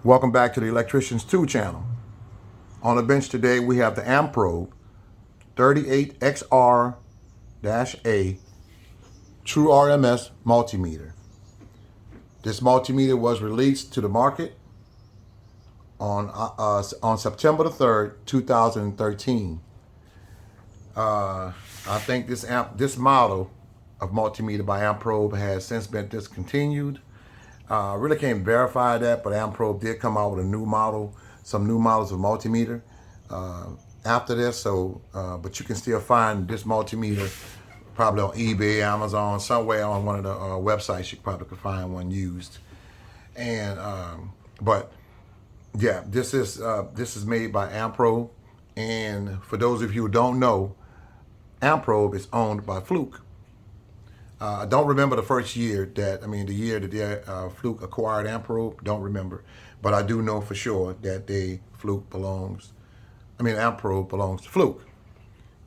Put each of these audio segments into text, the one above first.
Welcome back to the Electricians 2 channel. On the bench today we have the AMPROBE 38XR-A True RMS Multimeter. This multimeter was released to the market on September the 3rd, 2013. I think this model of multimeter by AMPROBE has since been discontinued. Really can't verify that, but AMPROBE did come out with a new model, some new models of multimeter after this. So, but you can still find this multimeter probably on eBay, Amazon, somewhere on one of the websites. You probably could find one used. And but yeah, this is made by AMPROBE. And for those of you who don't know, AMPROBE is owned by Fluke. I don't remember the first year the year that Fluke acquired AMPROBE, don't remember. But I do know for sure that AMPROBE belongs to Fluke.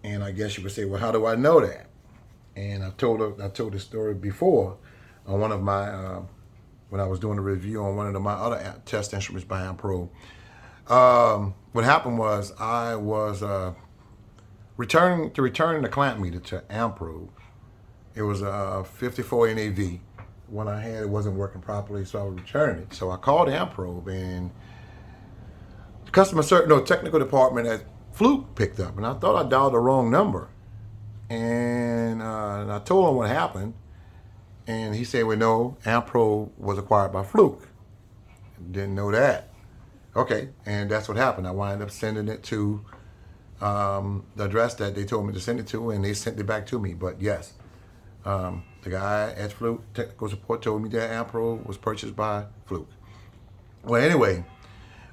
And I guess you would say, well, how do I know that? And I told this story before on one of my, when I was doing a review on one of my other test instruments by AMPROBE. What happened was I was returning the clamp meter to AMPROBE. It was a 54 NAV. One I had, it wasn't working properly, so I was returning it. So I called AMPROBE, and the technical department at Fluke picked up, and I thought I dialed the wrong number. And I told him what happened, and he said, well, no, AMPROBE was acquired by Fluke. Didn't know that. Okay, and that's what happened. I wound up sending it to the address that they told me to send it to, and they sent it back to me. But yes, the guy at Fluke Technical Support told me that AMPROBE was purchased by Fluke. Well, anyway,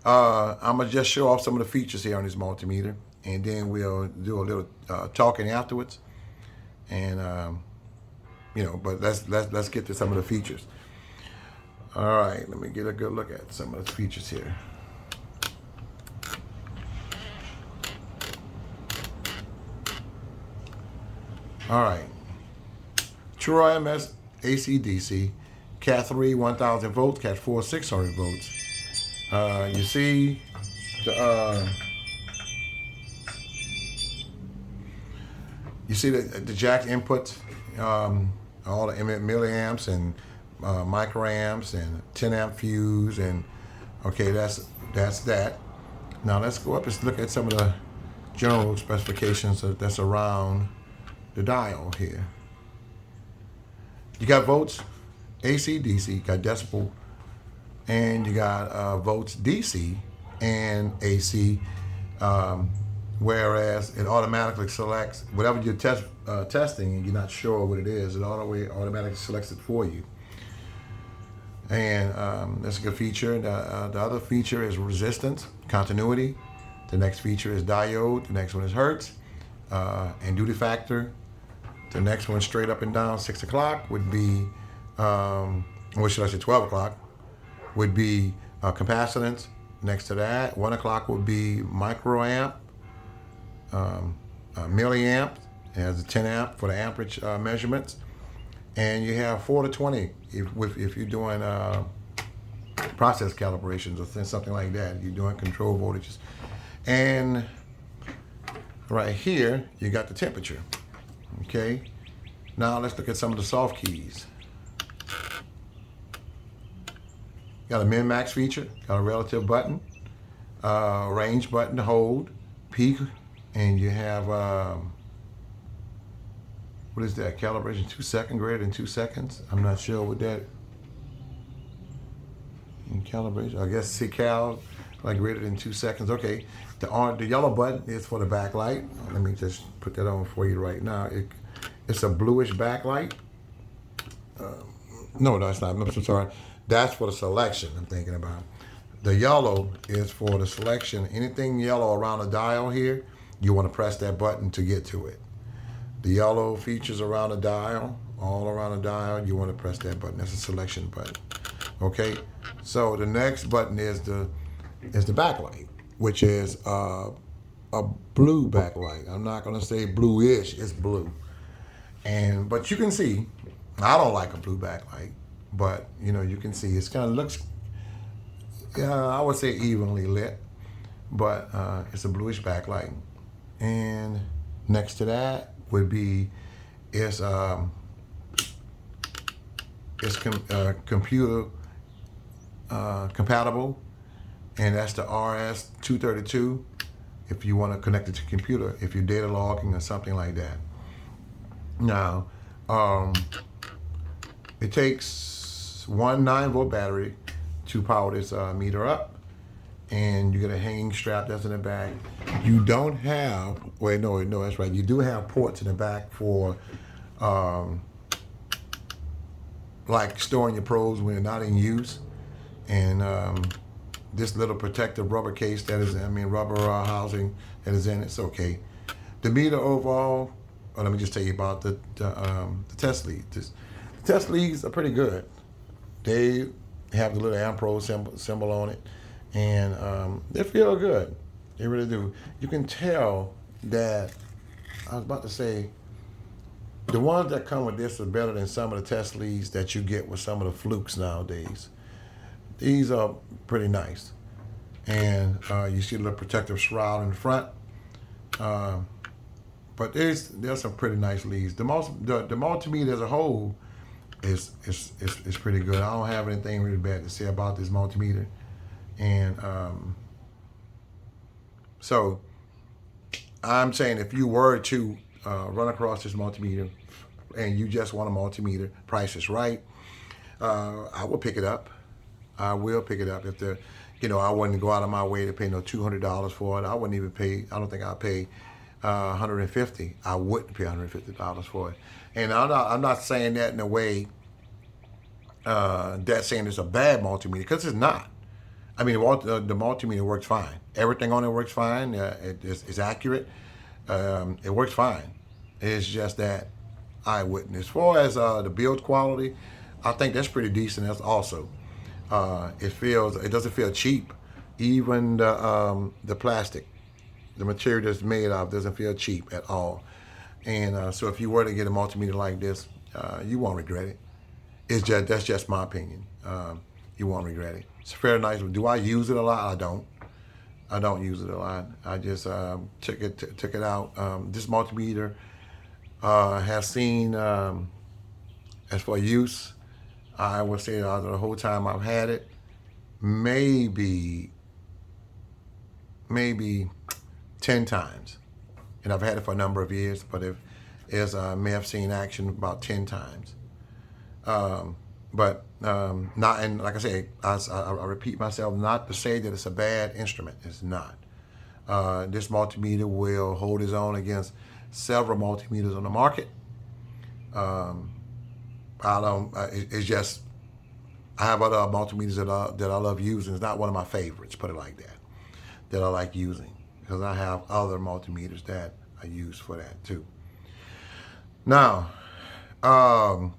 I'm going to just show off some of the features here on this multimeter, and then we'll do a little talking afterwards. And, but let's get to some of the features. All right, let me get a good look at some of the features here. All right. True RMS AC/DC, Cat 3 1000 volts, Cat 4 600 volts. You see the jack inputs, all the milliamps and microamps and 10 amp fuse, and okay, that's that. Now let's go up and look at some of the general specifications that's around the dial here. You got volts, AC, DC, you got decibel, and you got volts DC and AC, whereas it automatically selects whatever you're testing and you're not sure what it is, it automatically selects it for you. And that's a good feature. The other feature is resistance, continuity. The next feature is diode. The next one is hertz, and duty factor. The next one, straight up and down, 6 o'clock would be, what should I say, 12 o'clock would be capacitance. Next to that, 1 o'clock would be microamp, milliamp. It has a 10 amp for the amperage measurements. And you have 4 to 20 if you're doing process calibrations or something like that. You're doing control voltages. And right here, you got the temperature. Okay, now let's look at some of the soft keys. Got a min-max feature, got a relative button, range button to hold, peak, and you have, what is that, calibration 2 seconds, greater than 2 seconds? I'm not sure what that, in calibration, I guess C-cal, like greater than 2 seconds, okay. The yellow button is for the backlight. Let me just put that on for you right now. It's a bluish backlight. No, it's not. I'm sorry. That's for the selection I'm thinking about. The yellow is for the selection. Anything yellow around the dial here, you want to press that button to get to it. The yellow features around the dial, all around the dial, you want to press that button. That's a selection button. Okay. So the next button is the backlight, which is a blue backlight. I'm not going to say bluish, it's blue. But you can see, I don't like a blue backlight, but you can see it I would say evenly lit, but it's a bluish backlight. And next to that would be it's computer compatible, and that's the RS-232 if you want to connect it to computer, if you're data logging or something like that. Now, it takes one 9-volt battery to power this meter up, and you get a hanging strap that's in the back. You don't have, wait, no, that's right. You do have ports in the back for like storing your probes when they're not in use, and this little protective rubber case that is, rubber housing that is in it's okay. The meter overall, let me just tell you about the test leads. The test leads are pretty good. They have the little AMPROBE symbol on it, and they feel good. They really do. You can tell that, I was about to say, the ones that come with this are better than some of the test leads that you get with some of the flukes nowadays. These are pretty nice. And you see a little protective shroud in the front. But there's some pretty nice leads. The multimeter as a whole is pretty good. I don't have anything really bad to say about this multimeter. And so I'm saying if you were to run across this multimeter and you just want a multimeter, price is right, I will pick it up. I will pick it up. If I wouldn't go out of my way to pay no $200 for it. I wouldn't even pay, I don't think I'd pay $150. I wouldn't pay $150 for it. And I'm not saying that in a way that's saying it's a bad multimeter, because it's not. The multimeter works fine. Everything on it works fine. It's accurate. It works fine. It's just that I wouldn't. As far as the build quality, I think that's pretty decent. That's also. It doesn't feel cheap. Even the plastic, the material that's made of, doesn't feel cheap at all. And so if you were to get a multimeter like this, you won't regret it. That's just my opinion. You won't regret it. It's very nice. Do I use it a lot? I don't. I don't use it a lot. I just took it out. This multimeter has seen, as for use, I would say the whole time I've had it, maybe 10 times. And I've had it for a number of years, but I may have seen action about 10 times. But not, and like I say, I repeat myself, not to say that it's a bad instrument. It's not. This multimeter will hold its own against several multimeters on the market. It's just, I have other multimeters that I love using. It's not one of my favorites, put it like that I like using, because I have other multimeters that I use for that too. Now, I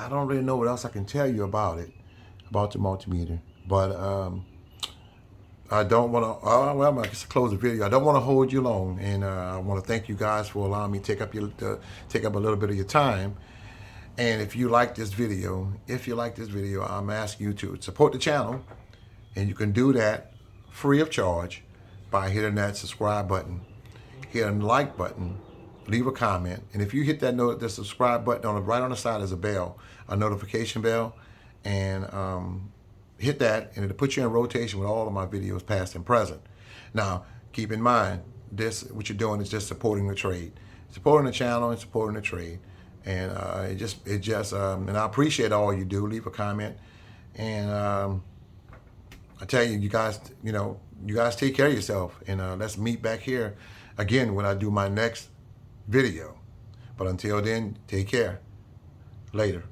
don't really know what else I can tell you about the multimeter, but I don't want to, well, I'm going to close the video. I don't want to hold you long, and I want to thank you guys for allowing me to take up a little bit of your time. And if you like this video, I'm asking you to support the channel, and you can do that free of charge by hitting that subscribe button, hitting the like button, leave a comment, and if you hit the subscribe button right on the side is a bell, a notification bell, and hit that, and it'll put you in rotation with all of my videos, past and present. Now, keep in mind, what you're doing is just supporting the trade, supporting the channel and supporting the trade. And and I appreciate all you do. Leave a comment, and I tell you, you guys take care of yourself, and let's meet back here again when I do my next video. But until then, take care. Later.